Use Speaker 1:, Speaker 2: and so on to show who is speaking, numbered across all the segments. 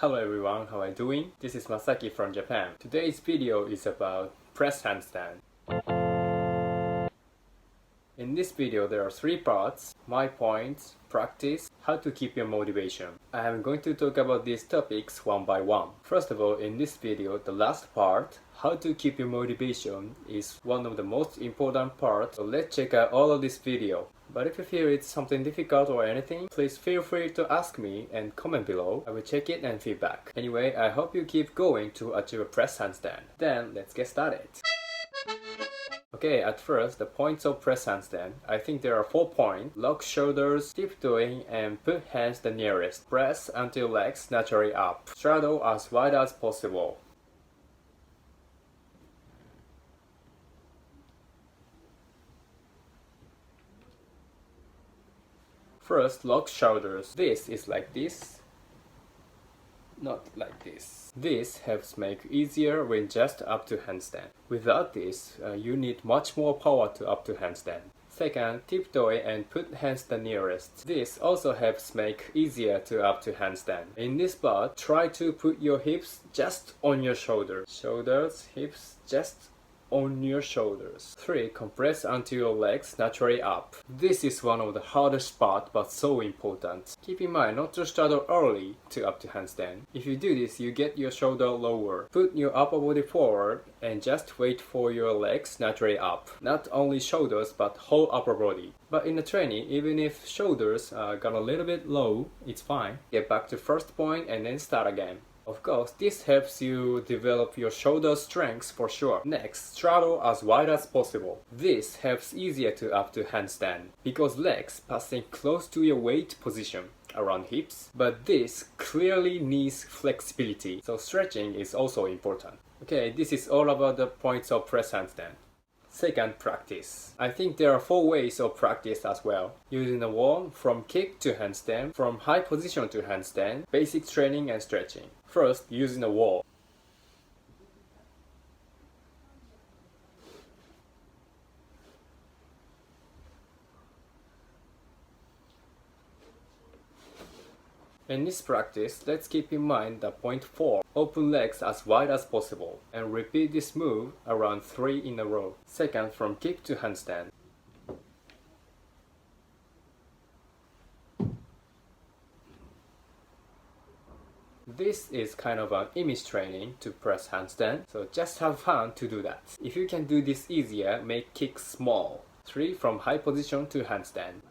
Speaker 1: Hello everyone, how are you doing? This is Masaki from Japan. Today's video is about press handstand. In this video there are 3 parts: my points, practice, how to keep your motivation. I am going to talk about these topics one by one. First of all, in this video, the last part, how to keep your motivation, is one of the most important parts, so let's check out all of this video. But if you feel it's something difficult or anything, please feel free to ask me and comment below. I will check it and feedback. Anyway, I hope you keep going to achieve a press handstand. Then let's get started. Okay, at first, the points of press handstand. I think there are 4 points: lock shoulders, tiptoeing, and put hands the nearest. Press until legs naturally up. Straddle as wide as possible. First, lock shoulders. This is like this, not like this. This helps make easier when just up to handstand. Without this, you need much more power to up to handstand. Second, tiptoe and put hands the nearest. This also helps make easier to up to handstand. In this part, try to put your hips just on your shoulders. Shoulders, hips just on your shoulders. 3. Compress until your legs naturally up. This is one of the hardest part but so important. Keep in mind not to straddle early to up to handstand. If you do this, you get your shoulder lower. Put your upper body forward and just wait for your legs naturally up. Not only shoulders but whole upper body. But in the training, even if shoulders got a little bit low, it's fine. Get back to first point and then start again. Of course, this helps you develop your shoulder strength for sure. Next, straddle as wide as possible. This helps easier to up to handstand because legs passing close to your weight position around hips, but this clearly needs flexibility, so stretching is also important. Okay, this is all about the points of press handstand. Second, practice. I think there are 4 ways of practice as well. Using the wall, from kick to handstand, from high position to handstand, basic training and stretching. First, using the wall. In this practice, let's keep in mind the point 4. Open legs as wide as possible and repeat this move around 3 in a row. Second, from kick to handstand. This is kind of an image training to press handstand, so just have fun to do that. If you can do this easier, make kicks small. 3. From high position to handstand.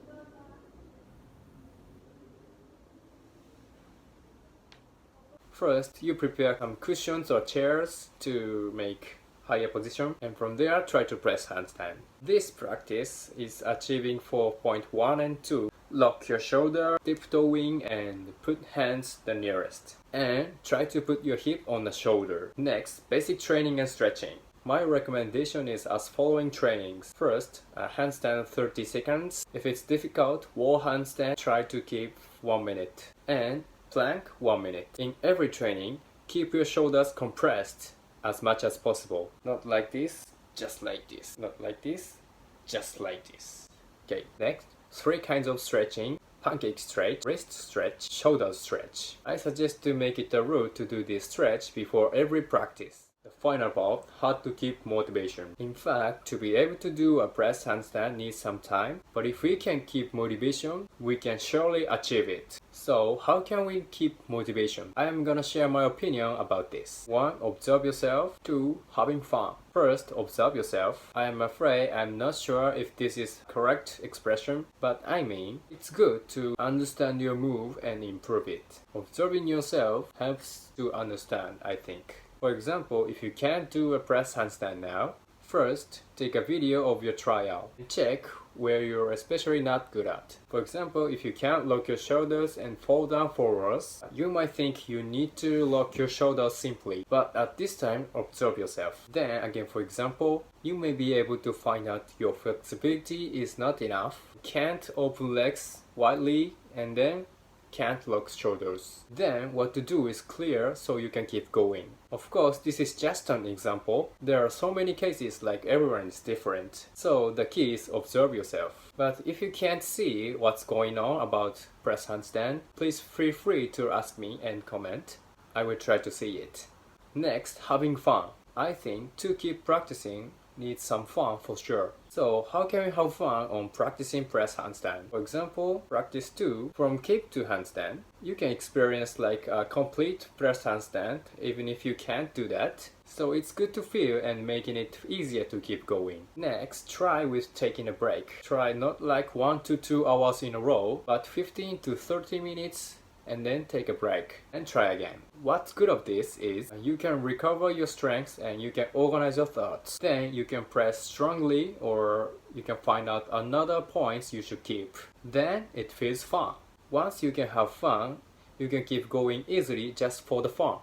Speaker 1: First, you prepare some cushions or chairs to make higher position, and from there try to press handstand. This practice is achieving for point 1 and 2. Lock your shoulder, tiptoeing, and put hands the nearest. And try to put your hip on the shoulder. Next, basic training and stretching. My recommendation is as following trainings. First, a handstand 30 seconds. If it's difficult, wall handstand, try to keep 1 minute. And plank 1 minute. In every training, keep your shoulders compressed as much as possible. Not like this, just like this. Not like this, just like this. Okay, next, 3 kinds of stretching: pancake stretch, wrist stretch, shoulder stretch. I suggest to make it a rule to do this stretch before every practice. The final part, how to keep motivation. In fact, to be able to do a press handstand needs some time, but if we can keep motivation, we can surely achieve it. So, how can we keep motivation? I am gonna share my opinion about this. 1. Observe yourself. 2. Having fun. First, observe yourself. I am afraid I'm not sure if this is correct expression, but I mean, it's good to understand your move and improve it. Observing yourself helps to understand, I think. For example, if you can't do a press handstand now, first, take a video of your tryout and check where you're especially not good at. For example, if you can't lock your shoulders and fall down forwards, you might think you need to lock your shoulders simply, but at this time, observe yourself. Then again, for example, you may be able to find out your flexibility is not enough, can't open legs widely, and then can't lock shoulders. Then what to do is clear so you can keep going. Of course, this is just an example. There are so many cases, like everyone is different. So the key is observe yourself. But if you can't see what's going on about press handstand, please feel free to ask me and comment. I will try to see it. Next, having fun. I think to keep practicing needs some fun for sure. So how can we have fun on practicing press handstand? For example, practice 2 from kick to handstand. You can experience like a complete press handstand even if you can't do that. So it's good to feel and making it easier to keep going. Next, try with taking a break. Try not like 1 to 2 hours in a row, but 15 to 30 minutes and then take a break and try again. What's good of this is you can recover your strength and you can organize your thoughts. Then you can press strongly or you can find out another points you should keep. Then it feels fun. Once you can have fun, you can keep going easily just for the fun.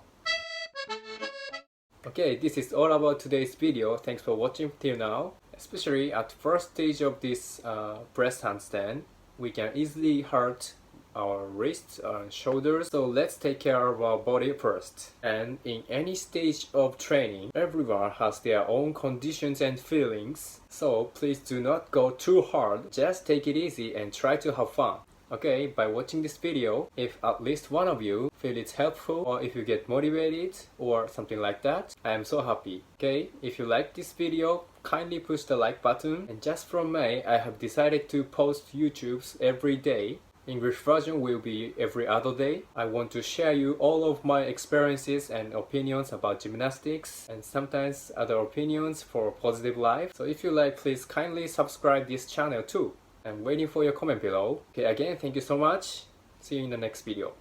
Speaker 1: Okay, this is all about today's video. Thanks for watching till now. Especially at first stage of this press handstand, we can easily hurt our wrists and shoulders, so let's take care of our body first. And in any stage of training, everyone has their own conditions and feelings, so please do not go too hard, just take it easy and try to have fun. Okay, by watching this video, if at least one of you feel it's helpful or if you get motivated or something like that, I am so happy. Okay, if you like this video, kindly push the like button. And just from May, I have decided to post YouTubes every day. English version will be every other day. I want to share you all of my experiences and opinions about gymnastics and sometimes other opinions for positive life. So if you like, please kindly subscribe this channel too. I'm waiting for your comment below. Okay, again, thank you so much. See you in the next video.